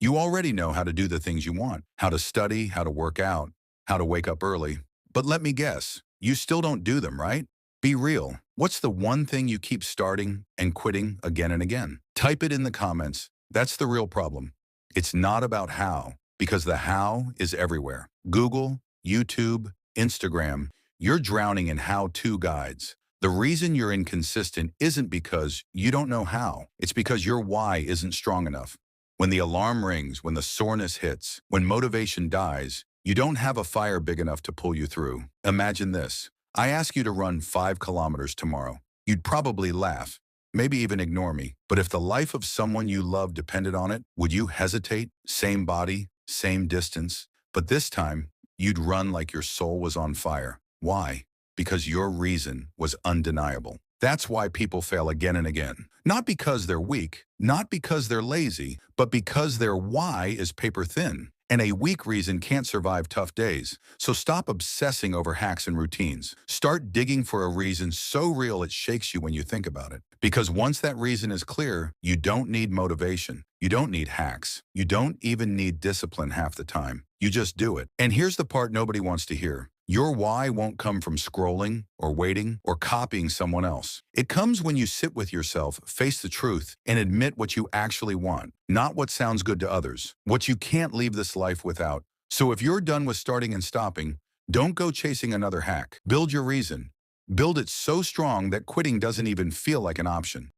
You already know how to do the things you want, how to study, how to work out, how to wake up early. But let me guess, you still don't do them, right? Be real. What's the one thing you keep starting and quitting again and again? Type it in the comments. That's the real problem. It's not about how, because the how is everywhere. Google, YouTube, Instagram. You're drowning in how-to guides. The reason you're inconsistent isn't because you don't know how. It's because your why isn't strong enough. When the alarm rings, when the soreness hits, when motivation dies, you don't have a fire big enough to pull you through. Imagine this. I ask you to run 5 kilometers tomorrow. You'd probably laugh, maybe even ignore me. But if the life of someone you love depended on it, would you hesitate? Same body, same distance. But this time, you'd run like your soul was on fire. Why? Because your reason was undeniable. That's why people fail again and again. Not because they're weak, not because they're lazy, but because their why is paper thin. And a weak reason can't survive tough days. So stop obsessing over hacks and routines. Start digging for a reason so real it shakes you when you think about it. Because once that reason is clear, you don't need motivation. You don't need hacks. You don't even need discipline half the time. You just do it. And here's the part nobody wants to hear. Your why won't come from scrolling or waiting or copying someone else. It comes when you sit with yourself, face the truth, and admit what you actually want, not what sounds good to others, what you can't leave this life without. So if you're done with starting and stopping, don't go chasing another hack. Build your reason. Build it so strong that quitting doesn't even feel like an option.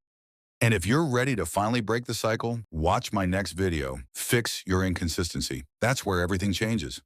And if you're ready to finally break the cycle, watch my next video, Fix Your Inconsistency. That's where everything changes.